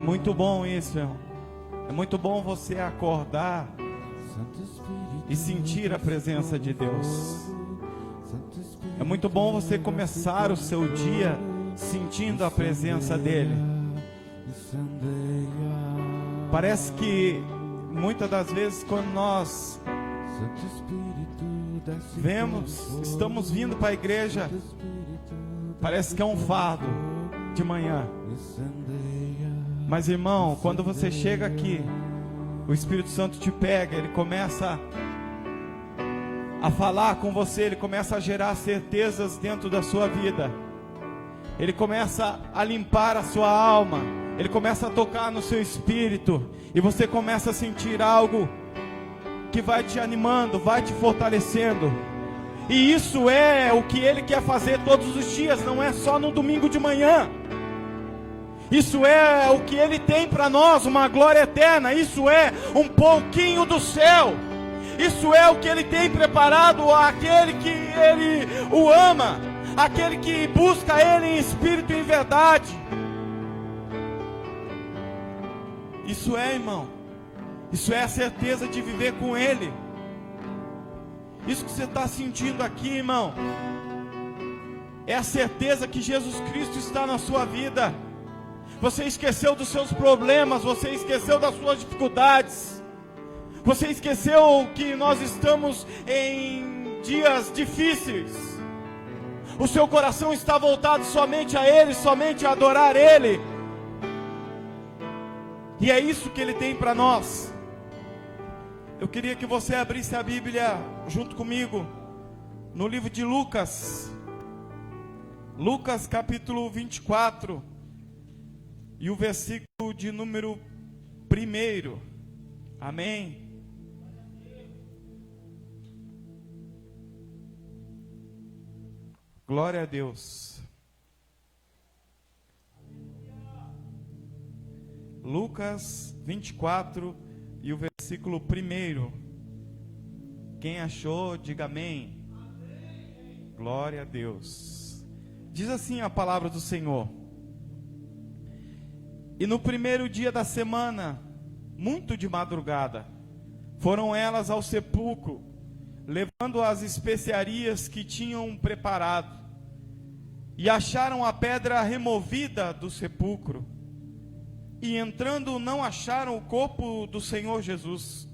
muito bom isso, irmão. É muito bom você acordar e sentir a presença de Deus. É muito bom você começar o seu dia sentindo a presença dEle. Parece que muitas das vezes quando nós estamos vindo para a igreja, parece que é um fardo de manhã. Mas irmão, quando você chega aqui, o Espírito Santo te pega, ele começa a falar com você, ele começa a gerar certezas dentro da sua vida, ele começa a limpar a sua alma, ele começa a tocar no seu espírito, e você começa a sentir algo que vai te animando, vai te fortalecendo. E isso é o que ele quer fazer todos os dias, não é só no domingo de manhã. Isso é o que ele tem para nós, uma glória eterna. Isso é um pouquinho do céu. Isso é o que ele tem preparado àquele que ele o ama, aquele que busca ele em espírito e em verdade. Isso é, irmão, isso é a certeza de viver com ele. Isso que você está sentindo aqui, irmão, é a certeza que Jesus Cristo está na sua vida. Você esqueceu dos seus problemas, você esqueceu das suas dificuldades, você esqueceu que nós estamos em dias difíceis. O seu coração está voltado somente a Ele, somente a adorar Ele. E é isso que Ele tem para nós. Eu queria que você abrisse a Bíblia junto comigo no livro de Lucas. Lucas capítulo 24. E o versículo de número 1. Amém. Glória a Deus. Lucas 24 e o versículo 1. Quem achou, diga amém. Glória a Deus. Diz assim a palavra do Senhor: e no primeiro dia da semana, muito de madrugada, foram elas ao sepulcro, levando as especiarias que tinham preparado, e acharam a pedra removida do sepulcro, e entrando não acharam o corpo do Senhor Jesus.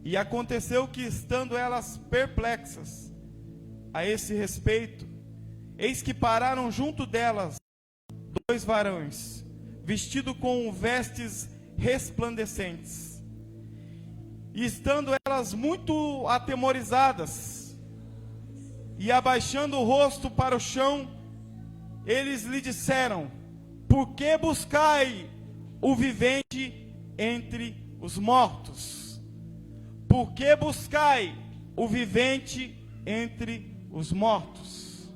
E aconteceu que, estando elas perplexas a esse respeito, eis que pararam junto delas 2 varões, vestido com vestes resplandecentes. E estando elas muito atemorizadas, e abaixando o rosto para o chão, eles lhe disseram: por que buscai o vivente entre os mortos? Por que buscai o vivente entre os mortos?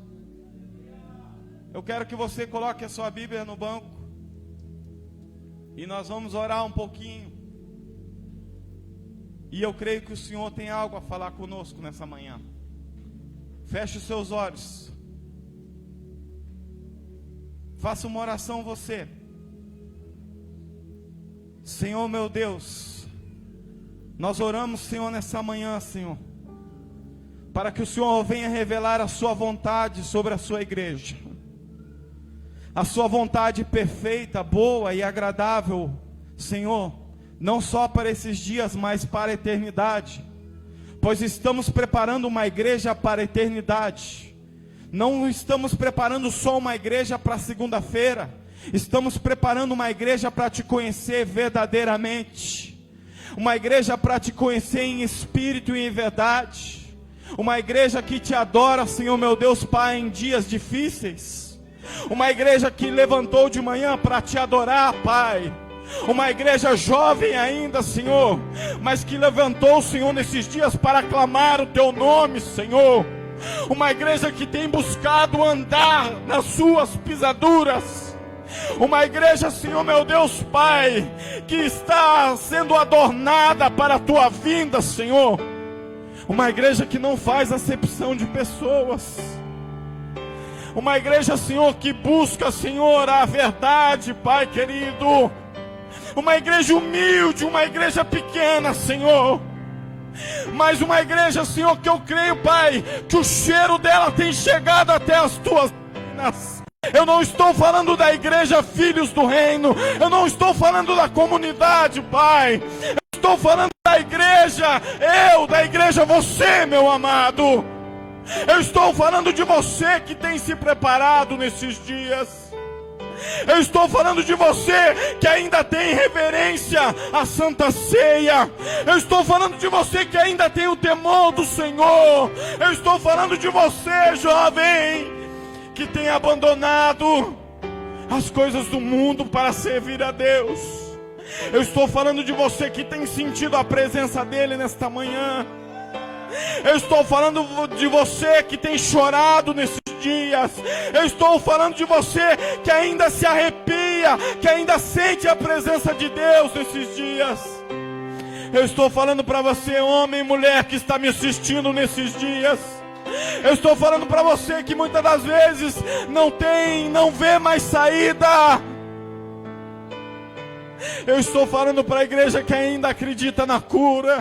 Eu quero que você coloque a sua Bíblia no banco. E nós vamos orar um pouquinho. E eu creio que o Senhor tem algo a falar conosco nessa manhã. Feche os seus olhos. Faça uma oração você. Senhor meu Deus, nós oramos, Senhor, nessa manhã, Senhor, para que o Senhor venha revelar a sua vontade sobre a sua igreja. A sua vontade perfeita, boa e agradável, Senhor, não só para esses dias, mas para a eternidade, pois estamos preparando uma igreja para a eternidade. Não estamos preparando só uma igreja para segunda-feira, estamos preparando uma igreja para te conhecer verdadeiramente, uma igreja para te conhecer em espírito e em verdade, uma igreja que te adora, Senhor meu Deus Pai, em dias difíceis. Uma igreja que levantou de manhã para te adorar, Pai. Uma igreja jovem ainda, Senhor, mas que levantou, Senhor, nesses dias para clamar o Teu nome, Senhor. Uma igreja que tem buscado andar nas suas pisaduras. Uma igreja, Senhor meu Deus Pai, que está sendo adornada para a Tua vinda, Senhor. Uma igreja que não faz acepção de pessoas. Uma igreja, Senhor, que busca, Senhor, a verdade, Pai querido. Uma igreja humilde, uma igreja pequena, Senhor. Mas uma igreja, Senhor, que eu creio, Pai, que o cheiro dela tem chegado até as tuas ruínas. Eu não estou falando da igreja Filhos do Reino. Eu não estou falando da comunidade, Pai. Eu estou falando da igreja, da igreja você, meu amado. Eu estou falando de você que tem se preparado nesses dias. Eu estou falando de você que ainda tem reverência à Santa Ceia. Eu estou falando de você que ainda tem o temor do Senhor. Eu estou falando de você, jovem, que tem abandonado as coisas do mundo para servir a Deus. Eu estou falando de você que tem sentido a presença dEle nesta manhã. Eu estou falando de você que tem chorado nesses dias. Eu estou falando de você que ainda se arrepia, que ainda sente a presença de Deus nesses dias. Eu estou falando para você, homem e mulher que está me assistindo nesses dias. Eu estou falando para você que muitas das vezes não vê mais saída. Eu estou falando para a igreja que ainda acredita na cura,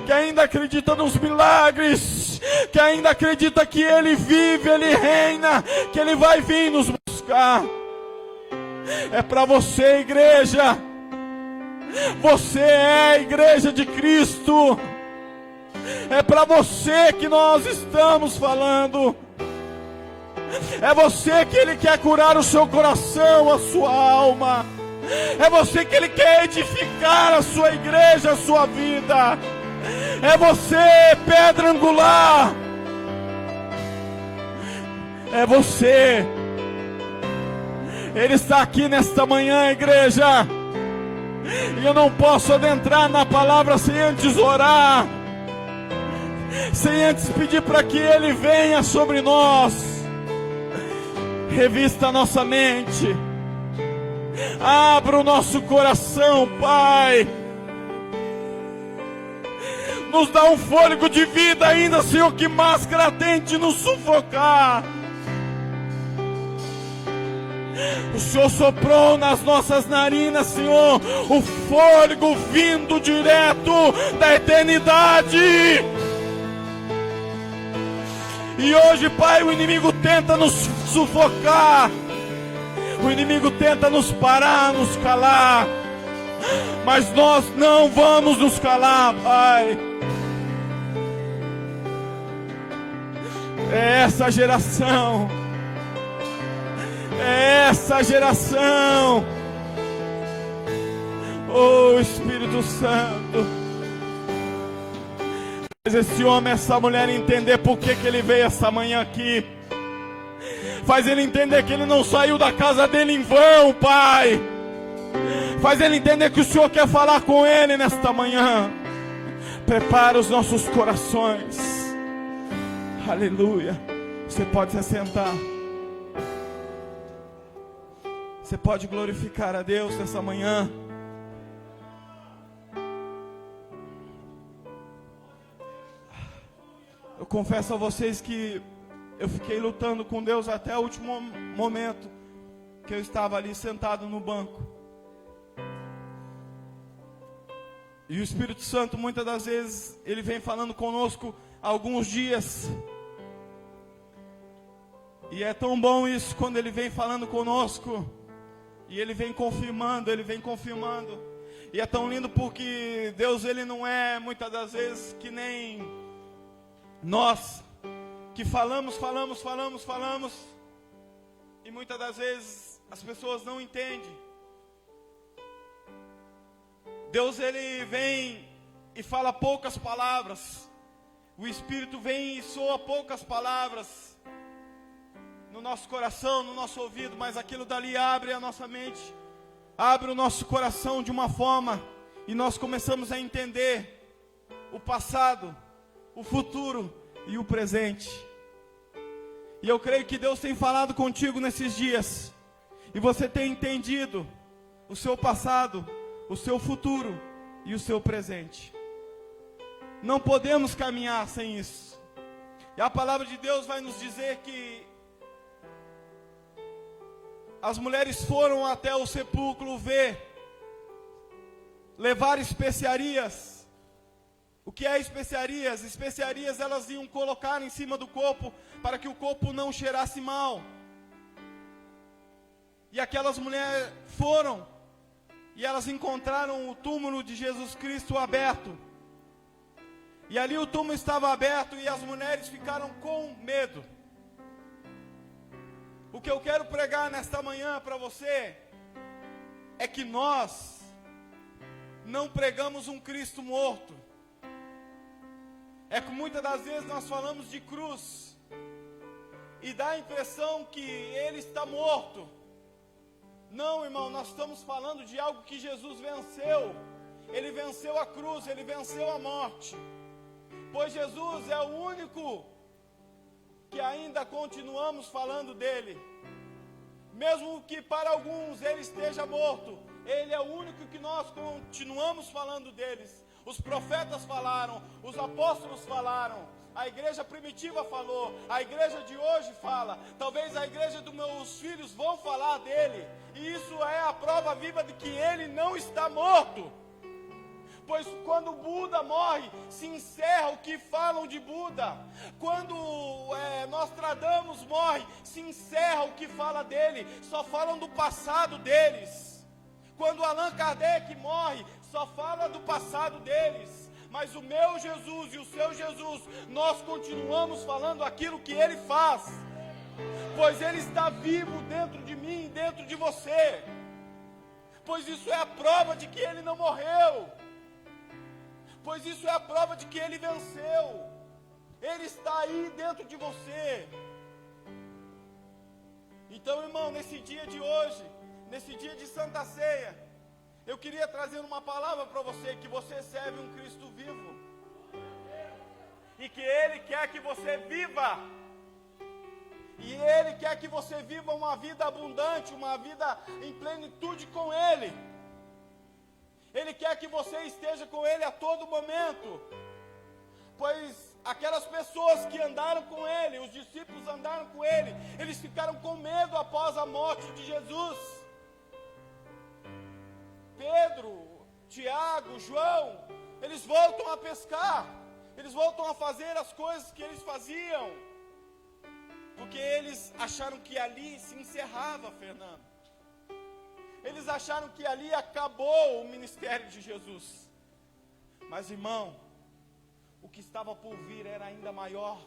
que ainda acredita nos milagres, que ainda acredita que Ele vive, Ele reina, que Ele vai vir nos buscar. É para você, igreja. Você é a igreja de Cristo. É para você que nós estamos falando. É você que Ele quer curar o seu coração, a sua alma. É você que Ele quer edificar a sua igreja, a sua vida. É você, pedra angular. É você. Ele está aqui nesta manhã, igreja. E eu não posso adentrar na palavra sem antes orar, sem antes pedir para que Ele venha sobre nós, revista a nossa mente, abra o nosso coração, Pai. Nos dá um fôlego de vida ainda, Senhor, que máscara tente nos sufocar. O Senhor soprou nas nossas narinas, Senhor, o fôlego vindo direto da eternidade. E hoje, Pai, o inimigo tenta nos sufocar. O inimigo tenta nos parar, nos calar. Mas nós não vamos nos calar, Pai. É essa geração. É essa geração. Oh, Espírito Santo. Faz esse homem, essa mulher entender por que ele veio essa manhã aqui. Faz ele entender que ele não saiu da casa dele em vão, Pai. Faz ele entender que o Senhor quer falar com ele nesta manhã. Prepara os nossos corações. Aleluia. Você pode se assentar. Você pode glorificar a Deus nessa manhã. Eu confesso a vocês que eu fiquei lutando com Deus até o último momento que eu estava ali sentado no banco. E o Espírito Santo, muitas das vezes, Ele vem falando conosco há alguns dias. E é tão bom isso quando Ele vem falando conosco. E Ele vem confirmando, Ele vem confirmando. E é tão lindo porque Deus, Ele não é muitas das vezes que nem nós, que falamos. E muitas das vezes as pessoas não entendem. Deus, Ele vem e fala poucas palavras. O Espírito vem e soa poucas palavras no nosso coração, no nosso ouvido, mas aquilo dali abre a nossa mente, abre o nosso coração de uma forma, e nós começamos a entender o passado, o futuro e o presente. E eu creio que Deus tem falado contigo nesses dias, e você tem entendido o seu passado, o seu futuro e o seu presente. Não podemos caminhar sem isso. E a palavra de Deus vai nos dizer que as mulheres foram até o sepulcro levar especiarias. O que é especiarias? Especiarias elas iam colocar em cima do corpo, para que o corpo não cheirasse mal. E aquelas mulheres foram, e elas encontraram o túmulo de Jesus Cristo aberto. E ali o túmulo estava aberto, e as mulheres ficaram com medo. O que eu quero pregar nesta manhã para você, é que nós não pregamos um Cristo morto. É que muitas das vezes nós falamos de cruz, e dá a impressão que ele está morto. Não, irmão, nós estamos falando de algo que Jesus venceu. Ele venceu a cruz, ele venceu a morte. Pois Jesus é o único que ainda continuamos falando dele. Mesmo que para alguns ele esteja morto, ele é o único que nós continuamos falando deles. Os profetas falaram, os apóstolos falaram, a igreja primitiva falou, a igreja de hoje fala, talvez a igreja dos meus filhos vão falar dele. E isso é a prova viva de que ele não está morto. Pois quando Buda morre, se encerra o que falam de Buda. Quando Nostradamus morre, se encerra o que fala dele. Só falam do passado deles. Quando Allan Kardec morre, só fala do passado deles. Mas o meu Jesus e o seu Jesus, nós continuamos falando aquilo que ele faz. Pois ele está vivo dentro de mim, dentro de você. Pois isso é a prova de que ele não morreu. Pois isso é a prova de que ele venceu. Ele está aí dentro de você. Então, irmão, nesse dia de hoje, nesse dia de Santa Ceia, eu queria trazer uma palavra para você, que você serve um Cristo vivo. E que ele quer que você viva. E ele quer que você viva uma vida abundante, uma vida em plenitude com ele. Ele quer que você esteja com ele a todo momento. Pois aquelas pessoas que andaram com ele, os discípulos andaram com ele, eles ficaram com medo após a morte de Jesus. Pedro, Tiago, João, eles voltam a pescar. Eles voltam a fazer as coisas que eles faziam. Porque eles acharam que ali se encerrava, Fernando. Eles acharam que ali acabou o ministério de Jesus. Mas, irmão, o que estava por vir era ainda maior.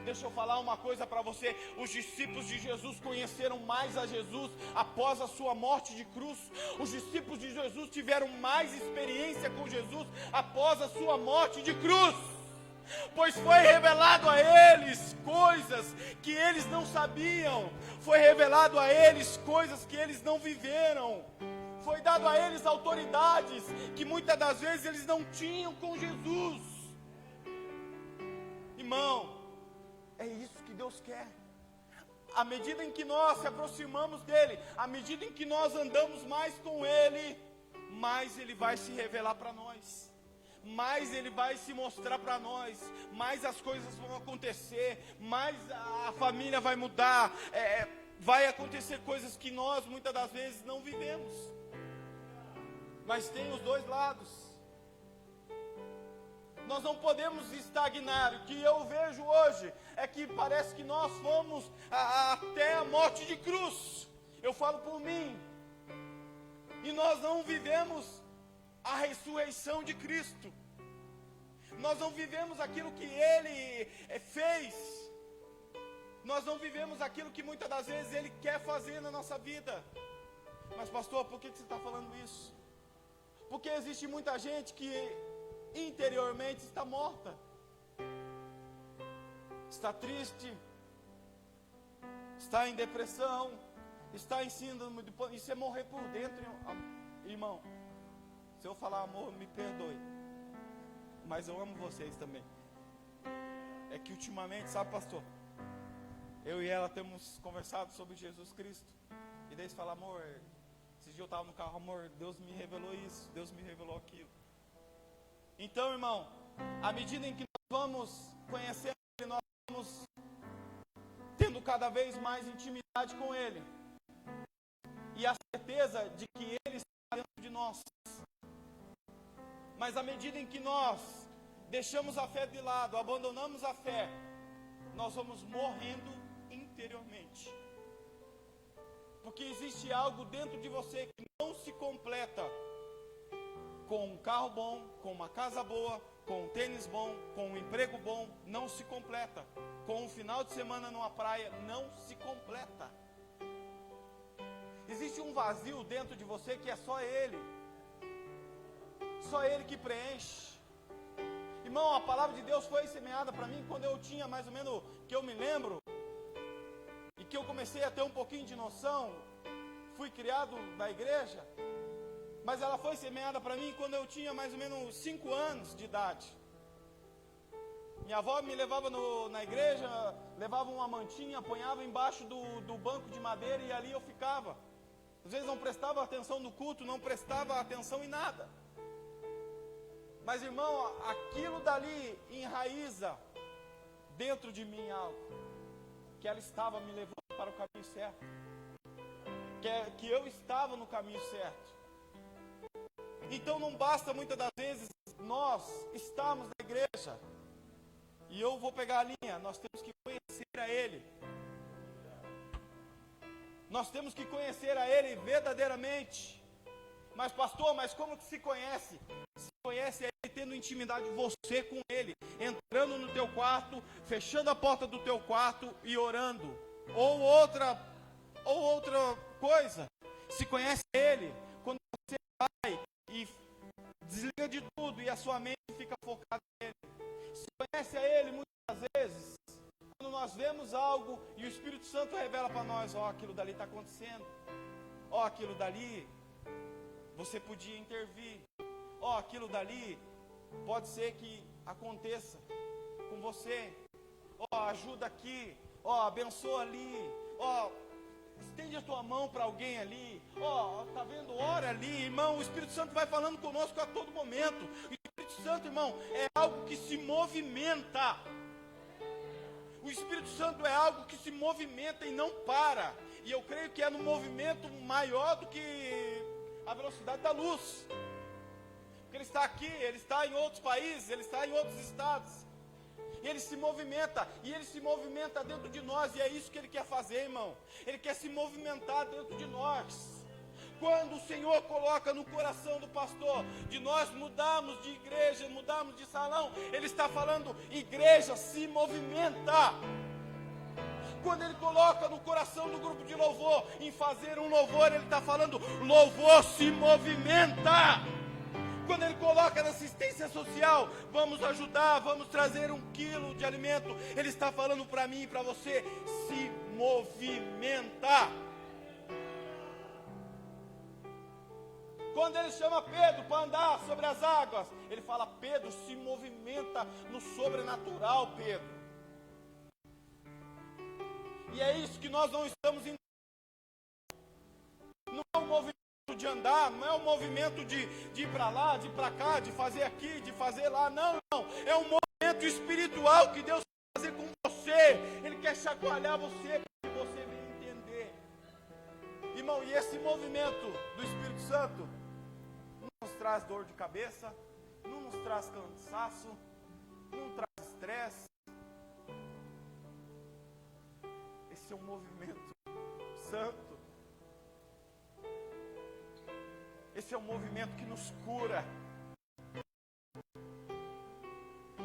Deixa eu falar uma coisa para você. Os discípulos de Jesus conheceram mais a Jesus após a sua morte de cruz. Os discípulos de Jesus tiveram mais experiência com Jesus após a sua morte de cruz. Pois foi revelado a eles coisas que eles não sabiam. Foi revelado a eles coisas que eles não viveram. Foi dado a eles autoridades que muitas das vezes eles não tinham com Jesus. Irmão, é isso que Deus quer. À medida em que nós se aproximamos dele, à medida em que nós andamos mais com ele, mais ele vai se revelar para nós. Mais ele vai se mostrar para nós, mais as coisas vão acontecer, mais a família vai mudar, vai acontecer coisas que nós muitas das vezes não vivemos. Mas tem os dois lados. Nós não podemos estagnar. O que eu vejo hoje é que parece que nós fomos até a morte de cruz. Eu falo por mim. E nós não vivemos a ressurreição de Cristo. Nós não vivemos aquilo que ele fez. Nós não vivemos aquilo que muitas das vezes ele quer fazer na nossa vida. Mas pastor, por que você está falando isso? Porque existe muita gente que interiormente está morta, está triste, está em depressão, está em síndrome de pânico. Isso é morrer por dentro, irmão. Se eu falar amor, me perdoe, mas eu amo vocês também. É que ultimamente, sabe, pastor, eu e ela temos conversado sobre Jesus Cristo. E daí você fala, amor, esse dia eu estava no carro, amor, Deus me revelou isso, Deus me revelou aquilo. Então, irmão, à medida em que nós vamos conhecendo Ele, nós vamos tendo cada vez mais intimidade com Ele. e a certeza de que Ele está dentro de nós. Mas à medida em que nós deixamos a fé de lado, abandonamos a fé, nós vamos morrendo interiormente. Porque existe algo dentro de você que não se completa com um carro bom, com uma casa boa, com um tênis bom, com um emprego bom, não se completa. Com um final de semana numa praia, não se completa. Existe um vazio dentro de você que é só Ele. Só Ele que preenche. Irmão, a palavra de Deus foi semeada para mim quando eu tinha mais ou menos, que eu me lembro, e que eu comecei a ter um pouquinho de noção. Fui criado na igreja, mas ela foi semeada para mim quando eu tinha mais ou menos 5 anos de idade. Minha avó me levava na igreja, levava uma mantinha, apanhava embaixo do banco de madeira e ali eu ficava. Às vezes não prestava atenção no culto, não prestava atenção em nada. Mas irmão, aquilo dali enraiza dentro de mim algo. Que ela estava me levando para o caminho certo. Que eu estava no caminho certo. Então não basta muitas das vezes nós estarmos na igreja. E eu vou pegar a linha, nós temos que conhecer a Ele. Nós temos que conhecer a Ele verdadeiramente. Mas pastor, mas como que se conhece? Se conhece a Ele tendo intimidade você com Ele. Entrando no teu quarto, fechando a porta do teu quarto e orando. Ou outra coisa. Se conhece a Ele quando você vai e desliga de tudo e a sua mente fica focada nele. Se conhece a Ele muitas vezes quando nós vemos algo e o Espírito Santo revela para nós, aquilo dali está acontecendo, aquilo dali você podia intervir, aquilo dali pode ser que aconteça com você, ajuda aqui, abençoa ali, estende a tua mão para alguém ali, tá vendo, ora ali, irmão. O Espírito Santo vai falando conosco a todo momento. O Espírito Santo, irmão, é algo que se movimenta. O Espírito Santo é algo que se movimenta e não para. E eu creio que é no movimento maior do que a velocidade da luz. Porque Ele está aqui, Ele está em outros países, Ele está em outros estados. E Ele se movimenta, e Ele se movimenta dentro de nós, e é isso que Ele quer fazer, irmão. Ele quer se movimentar dentro de nós. Quando o Senhor coloca no coração do pastor, de nós mudarmos de igreja, mudarmos de salão, Ele está falando, igreja, se movimenta. Quando Ele coloca no coração do grupo de louvor, em fazer um louvor, Ele está falando, louvor, se movimenta. Quando Ele coloca na assistência social, vamos ajudar, vamos trazer 1 quilo de alimento, Ele está falando para mim e para você, se movimenta. Quando Ele chama Pedro para andar sobre as águas, Ele fala, Pedro, se movimenta no sobrenatural, Pedro. E é isso que nós não estamos entendendo. Não é um movimento de andar, não é um movimento de ir para lá, de ir para cá, de fazer aqui, de fazer lá, não. É um movimento espiritual que Deus quer fazer com você. Ele quer chacoalhar você para que você venha entender. Irmão, e esse movimento do Espírito Santo não nos traz dor de cabeça, não nos traz cansaço, não traz estresse. Esse é um movimento santo. Esse é um movimento que nos cura.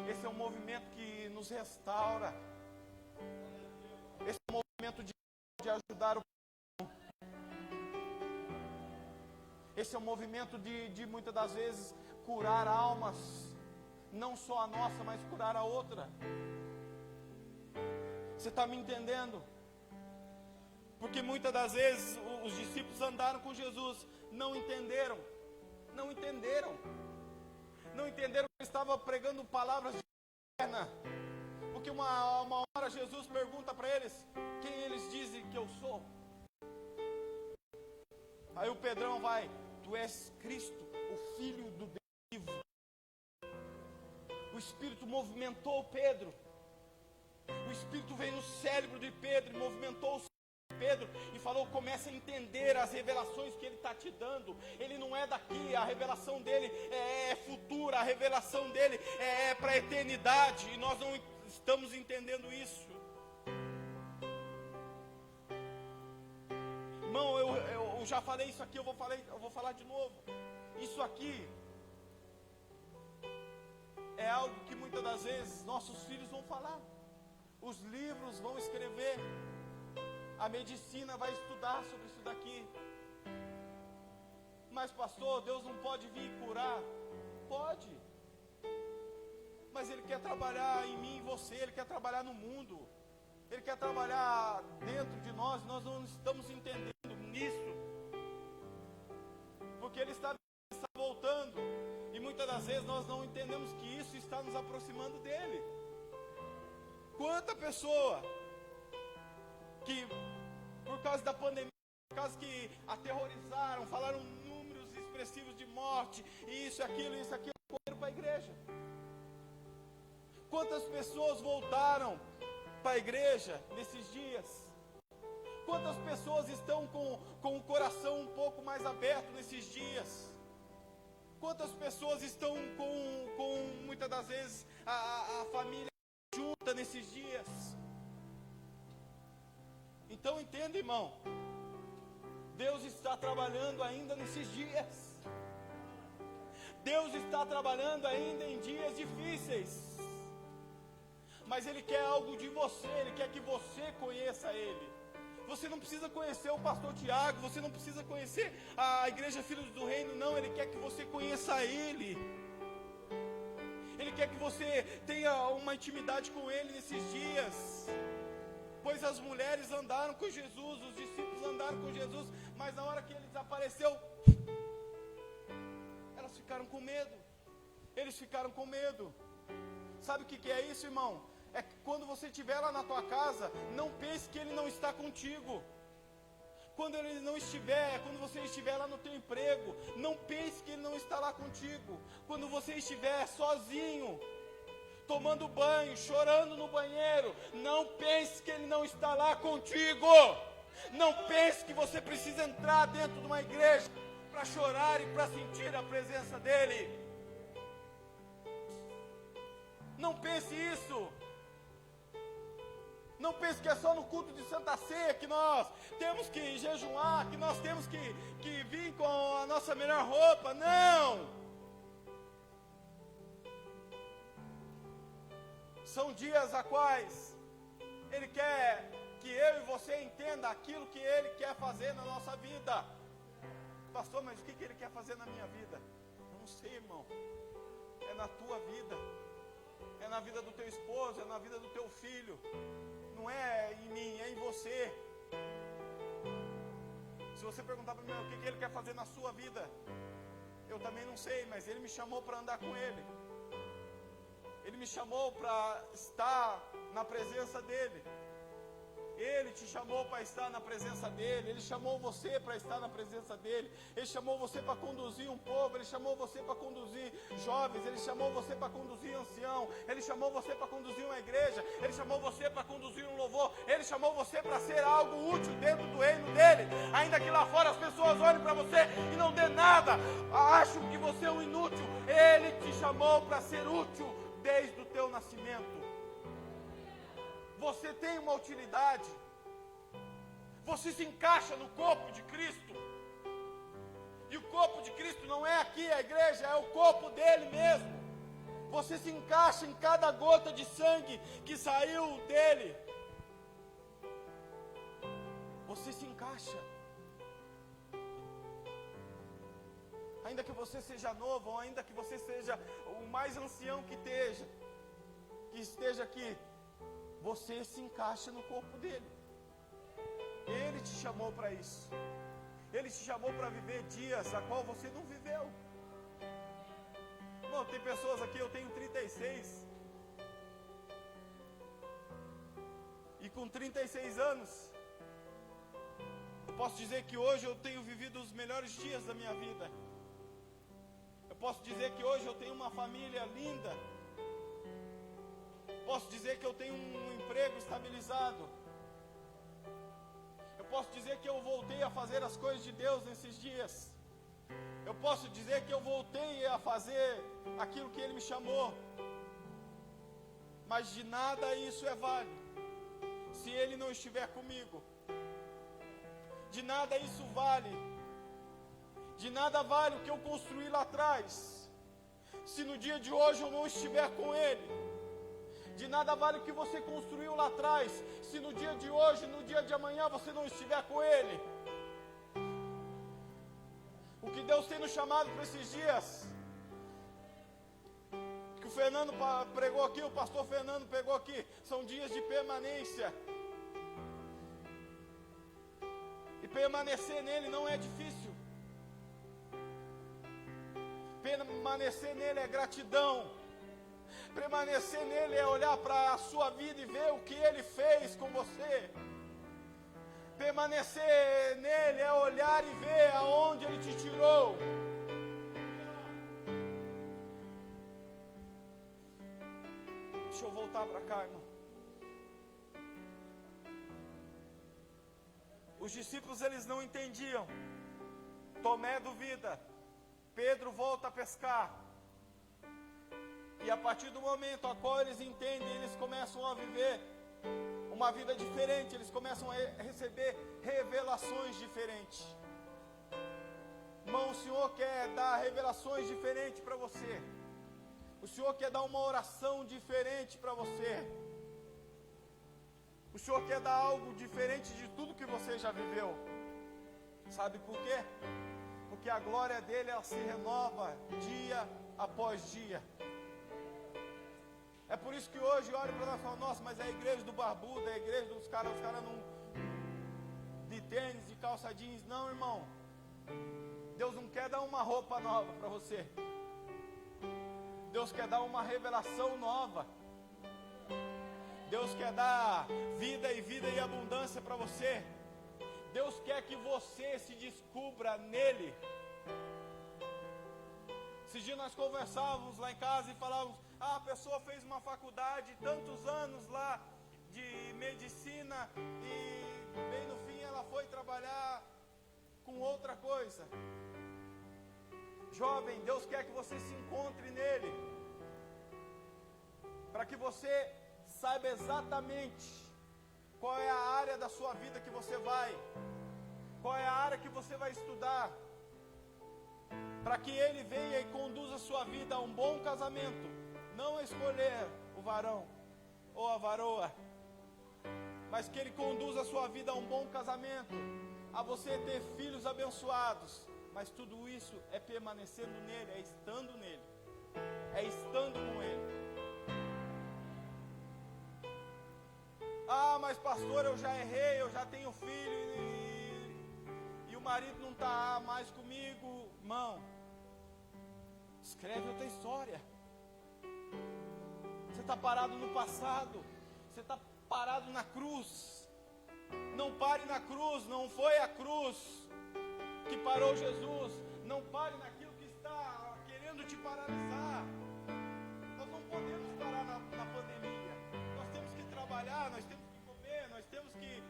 Esse é um movimento que nos restaura. Esse é um movimento de ajudar o povo. Esse é um movimento de muitas das vezes curar almas. Não só a nossa, mas curar a outra. Você está me entendendo? Porque muitas das vezes os discípulos andaram com Jesus, não entenderam que ele estava pregando palavras de eterna. Porque uma hora Jesus pergunta para eles, quem eles dizem que eu sou? Aí o Pedrão vai, tu és Cristo, o Filho do Deus vivo. O Espírito movimentou Pedro. O Espírito veio no cérebro de Pedro e movimentou o cérebro de Pedro e falou: comece a entender as revelações que Ele está te dando. Ele não é daqui, a revelação dele é futura, a revelação dele é para a eternidade, e nós não estamos entendendo isso. Irmão, eu já falei isso aqui, eu vou falar de novo. Isso aqui é algo que muitas das vezes nossos filhos vão falar, os livros vão escrever, a medicina vai estudar sobre isso daqui. Mas pastor, Deus não pode vir curar? Pode, mas Ele quer trabalhar em mim e você, Ele quer trabalhar no mundo, Ele quer trabalhar dentro de nós. Nós não estamos entendendo nisso, porque Ele está voltando, e muitas das vezes nós não entendemos que isso está nos aproximando dEle. Quanta pessoa que por causa da pandemia, por causa que aterrorizaram, falaram números expressivos de morte, isso, aquilo, correram para a igreja. Quantas pessoas voltaram para a igreja nesses dias? Quantas pessoas estão com o coração um pouco mais aberto nesses dias? Quantas pessoas estão com muitas das vezes a família junta nesses dias? Então entenda, irmão, Deus está trabalhando ainda nesses dias. Deus está trabalhando ainda em dias difíceis. Mas Ele quer algo de você, Ele quer que você conheça Ele. Você não precisa conhecer o pastor Tiago, você não precisa conhecer a igreja Filhos do Reino, não. Ele quer que você conheça Ele. Ele quer que você tenha uma intimidade com Ele nesses dias. Pois as mulheres andaram com Jesus, os discípulos andaram com Jesus, mas na hora que Ele desapareceu, elas ficaram com medo. Eles ficaram com medo. Sabe o que é isso, irmão? É que quando você estiver lá na tua casa, não pense que Ele não está contigo. Quando Ele não estiver, quando você estiver lá no teu emprego, não pense que Ele não está lá contigo. Quando você estiver sozinho, tomando banho, chorando no banheiro, não pense que Ele não está lá contigo. Não pense que você precisa entrar dentro de uma igreja para chorar e para sentir a presença dEle. Não pense isso. Não pense que é só no culto de Santa Ceia que nós temos que jejuar, que nós temos que vir com a nossa melhor roupa. Não! São dias a quais Ele quer que eu e você entenda aquilo que Ele quer fazer na nossa vida. Pastor, mas o que Ele quer fazer na minha vida? Eu não sei, irmão. É na tua vida. É na vida do teu esposo, é na vida do teu filho. Não é em mim, é em você. Se você perguntar para mim o que Ele quer fazer na sua vida, eu também não sei, mas Ele me chamou para andar com Ele. Ele me chamou para estar na presença dEle. Ele te chamou para estar na presença dEle. Ele chamou você para estar na presença dEle. Ele chamou você para conduzir um povo. Ele chamou você para conduzir jovens. Ele chamou você para conduzir ancião. Ele chamou você para conduzir uma igreja. Ele chamou você para conduzir um louvor. Ele chamou você para ser algo útil dentro do reino dEle. Ainda que lá fora as pessoas olhem para você e não dê nada, acham que você é um inútil. Ele te chamou para ser útil desde o teu nascimento. Você tem uma utilidade. Você se encaixa no corpo de Cristo. E o corpo de Cristo não é aqui a igreja, é o corpo dele mesmo. Você se encaixa em cada gota de sangue que saiu dele. Você se encaixa. Ainda que você seja novo, ou ainda que você seja o mais ancião que esteja aqui, você se encaixa no corpo dele. Ele te chamou para isso. Ele te chamou para viver dias a qual você não viveu. Bom, tem pessoas aqui, eu tenho 36. E com 36 anos, eu posso dizer que hoje eu tenho vivido os melhores dias da minha vida. Eu posso dizer que hoje eu tenho uma família linda. Posso dizer que eu tenho um emprego estabilizado. Eu posso dizer que eu voltei a fazer as coisas de Deus nesses dias. Eu posso dizer que eu voltei a fazer aquilo que Ele me chamou. Mas de nada isso é válido se Ele não estiver comigo. De nada isso vale. De nada vale o que eu construí lá atrás, se no dia de hoje eu não estiver com Ele. De nada vale o que você construiu lá atrás, se no dia de hoje, no dia de amanhã, você não estiver com Ele. O que Deus tem nos chamado para esses dias, que o Fernando pregou aqui, o pastor Fernando pregou aqui, são dias de permanência. E permanecer nele não é difícil. Permanecer nele é gratidão. Permanecer nele é olhar para a sua vida e ver o que Ele fez com você. Permanecer nele é olhar e ver aonde Ele te tirou. Deixa eu voltar para cá, irmão. Os discípulos, eles não entendiam. Tomé duvida. Pedro volta a pescar. E a partir do momento a qual eles entendem, eles começam a viver uma vida diferente. Eles começam a receber revelações diferentes. Irmão, o Senhor quer dar revelações diferentes para você. O Senhor quer dar uma oração diferente para você. O Senhor quer dar algo diferente de tudo que você já viveu. Sabe por quê? Porque a glória dele, ela se renova dia após dia. É por isso que hoje eu olho para nós e falo, nossa, mas é a igreja do barbudo, é a igreja dos caras, os caras não de tênis, de calça jeans. Não, irmão. Deus não quer dar uma roupa nova para você. Deus quer dar uma revelação nova. Deus quer dar vida e abundância para você. Deus quer que você se descubra nele. Esses dias nós conversávamos lá em casa e falávamos, a pessoa fez uma faculdade, tantos anos lá de medicina e bem no fim ela foi trabalhar com outra coisa. Jovem, Deus quer que você se encontre nele, para que você saiba exatamente qual é a área da sua vida que você vai, qual é a área que você vai estudar, para que Ele venha e conduza a sua vida a um bom casamento. Não escolher o varão ou a varoa, mas que Ele conduza a sua vida a um bom casamento, a você ter filhos abençoados. Mas tudo isso é permanecendo nele, é estando nele, é estando com Ele. Ah, mas pastor, eu já errei, eu já tenho filho e o marido não está mais comigo. Irmão, escreve outra história. Você está parado no passado, você está parado na cruz. Não pare na cruz, não foi a cruz que parou Jesus. Não pare naquilo que está querendo te paralisar. Nós não podemos parar na pandemia. Nós temos que trabalhar, nós temos que comer, nós temos que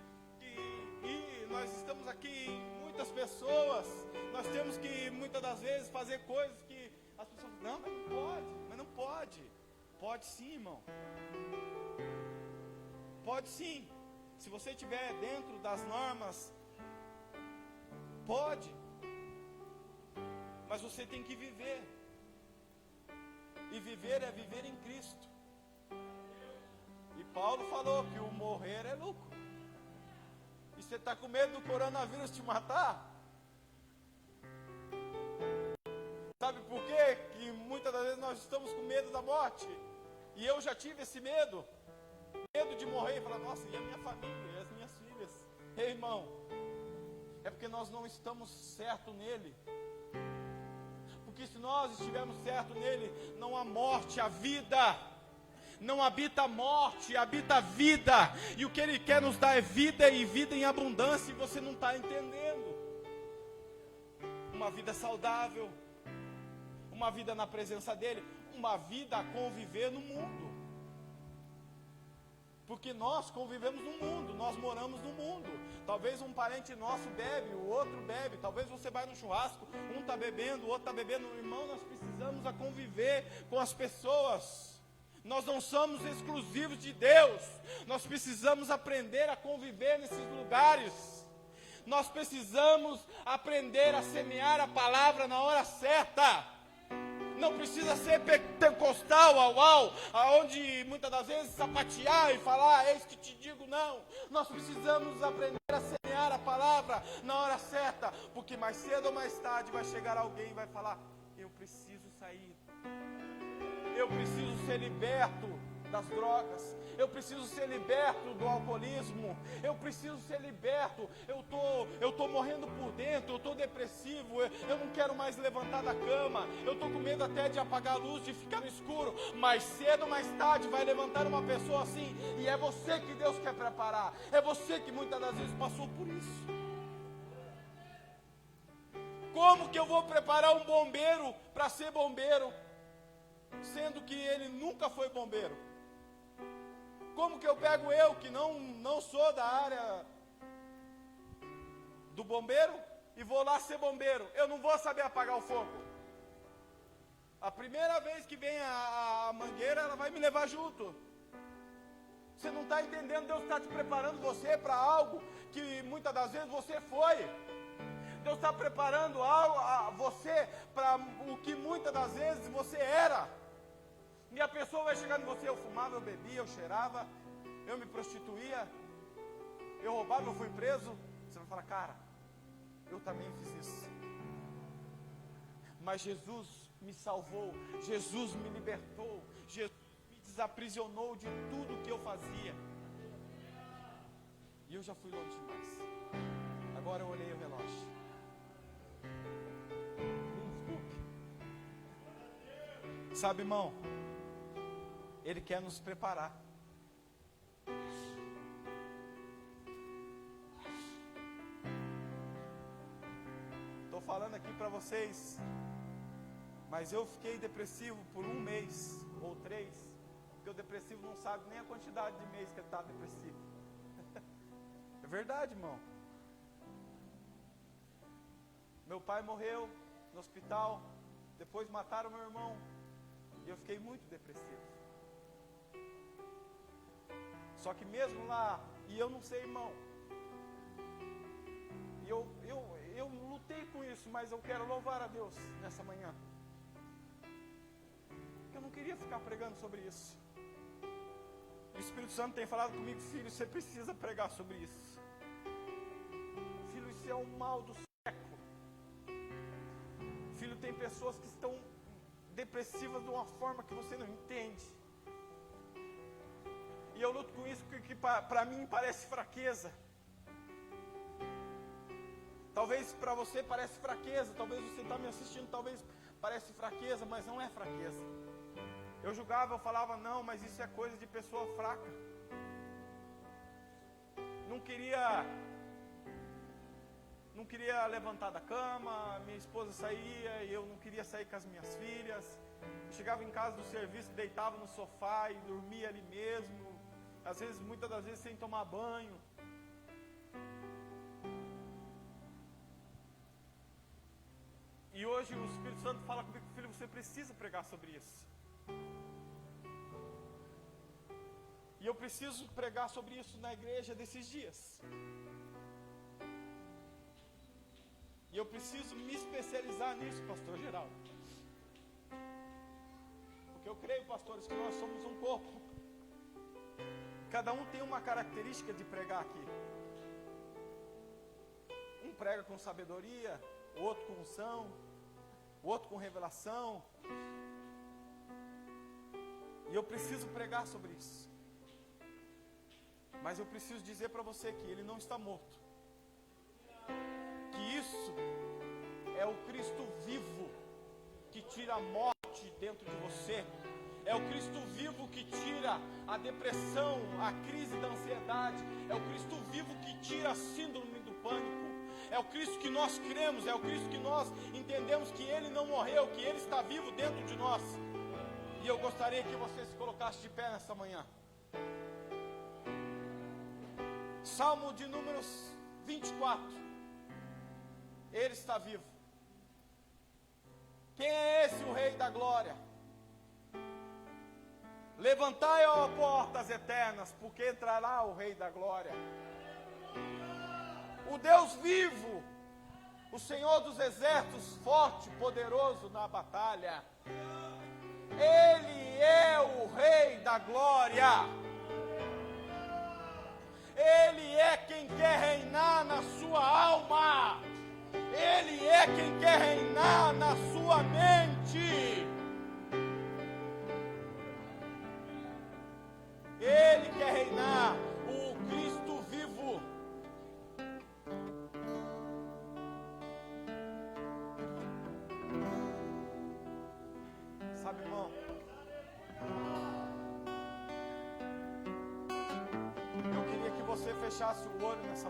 ir. Nós estamos aqui muitas pessoas. Nós temos que muitas das vezes fazer coisas que as pessoas não, mas não pode. Pode sim, irmão. Pode sim. Se você estiver dentro das normas, pode. Mas você tem que viver. E viver é viver em Cristo. E Paulo falou que o morrer é lucro. E você está com medo do coronavírus te matar? Sabe por quê? Que muitas das vezes nós estamos com medo da morte. E eu já tive esse medo. Medo de morrer e falar, nossa, e a minha família, e as minhas filhas? Ei, irmão, é porque nós não estamos certo nele. Porque se nós estivermos certo nele, não há morte, há vida. Não habita a morte, habita a vida. E o que Ele quer nos dar é vida e vida em abundância. E você não está entendendo. Uma vida saudável, uma vida na presença dEle, uma vida a conviver no mundo. Porque nós convivemos no mundo, nós moramos no mundo. Talvez um parente nosso bebe, o outro bebe. Talvez você vai no churrasco, um está bebendo, o outro está bebendo. Irmão, nós precisamos conviver com as pessoas. Nós não somos exclusivos de Deus. Nós precisamos aprender a conviver nesses lugares. Nós precisamos aprender a semear a palavra na hora certa. Não precisa ser pentecostal, aonde muitas das vezes sapatear e falar, eis que te digo, não. Nós precisamos aprender a semear a palavra na hora certa, porque mais cedo ou mais tarde vai chegar alguém e vai falar, eu preciso sair, eu preciso ser liberto das drogas, eu preciso ser liberto do alcoolismo, eu preciso ser liberto, eu tô morrendo por dentro, eu estou depressivo, eu não quero mais levantar da cama, eu estou com medo até de apagar a luz, de ficar no escuro. Mais cedo ou mais tarde vai levantar uma pessoa assim, e é você que Deus quer preparar, é você que muitas das vezes passou por isso. Como que eu vou preparar um bombeiro para ser bombeiro, sendo que ele nunca foi bombeiro? Como que eu pego eu, que não sou da área do bombeiro, e vou lá ser bombeiro? Eu não vou saber apagar o fogo. A primeira vez que vem a mangueira, ela vai me levar junto. Você não está entendendo, Deus está te preparando você para algo que muitas das vezes você foi. Deus está preparando você para o que muitas das vezes você era. E a pessoa vai chegar em você, eu fumava, eu bebia, eu cheirava, eu me prostituía, eu roubava, eu fui preso. Você vai falar, cara, eu também fiz isso. Mas Jesus me salvou, Jesus me libertou, Jesus me desaprisionou de tudo que eu fazia. E eu já fui longe demais. Agora eu olhei o relógio. Me desculpe. Sabe, irmão, Ele quer nos preparar. Estou falando aqui para vocês, mas eu fiquei depressivo por 1 mês ou 3, porque o depressivo não sabe nem a quantidade de mês que ele está depressivo. É verdade, irmão. Meu pai morreu no hospital, depois mataram meu irmão, e eu fiquei muito depressivo. Só que mesmo lá, e eu não sei, irmão, e eu lutei com isso, mas eu quero louvar a Deus nessa manhã. Eu não queria ficar pregando sobre isso. E o Espírito Santo tem falado comigo, filho, você precisa pregar sobre isso. Filho, isso é um mal do século. Filho, tem pessoas que estão depressivas de uma forma que você não entende. E eu luto com isso porque para mim parece fraqueza. Talvez para você parece fraqueza, talvez você está me assistindo, talvez parece fraqueza, mas não é fraqueza. Eu julgava, eu falava, não, mas isso é coisa de pessoa fraca. Não queria levantar da cama, minha esposa saía e eu não queria sair com as minhas filhas. Eu chegava em casa do serviço, deitava no sofá e dormia ali mesmo. Às vezes, muitas das vezes, sem tomar banho. E hoje o Espírito Santo fala comigo, filho, você precisa pregar sobre isso. E eu preciso pregar sobre isso na igreja desses dias. E eu preciso me especializar nisso, pastor Geraldo. Porque eu creio, pastores, que nós somos um corpo. Cada um tem uma característica de pregar aqui. Um prega com sabedoria, o outro com unção, o outro com revelação. E eu preciso pregar sobre isso. Mas eu preciso dizer para você que ele não está morto. Que isso é o Cristo vivo que tira a morte dentro de você. É o Cristo vivo que tira a depressão, a crise da ansiedade. É o Cristo vivo que tira a síndrome do pânico. É o Cristo que nós cremos, é o Cristo que nós entendemos que Ele não morreu, que Ele está vivo dentro de nós. E eu gostaria que você se colocasse de pé nessa manhã. Salmo de números 24. Ele está vivo. Quem é esse, o Rei da Glória? Levantai, ó portas eternas, porque entrará o Rei da Glória. O Deus vivo, o Senhor dos exércitos, forte, poderoso na batalha. Ele é o Rei da Glória. Ele é quem quer reinar na sua alma. Ele é quem quer reinar na sua mente. Ele quer reinar, o Cristo vivo. Sabe, irmão? Eu queria que você fechasse o olho nessa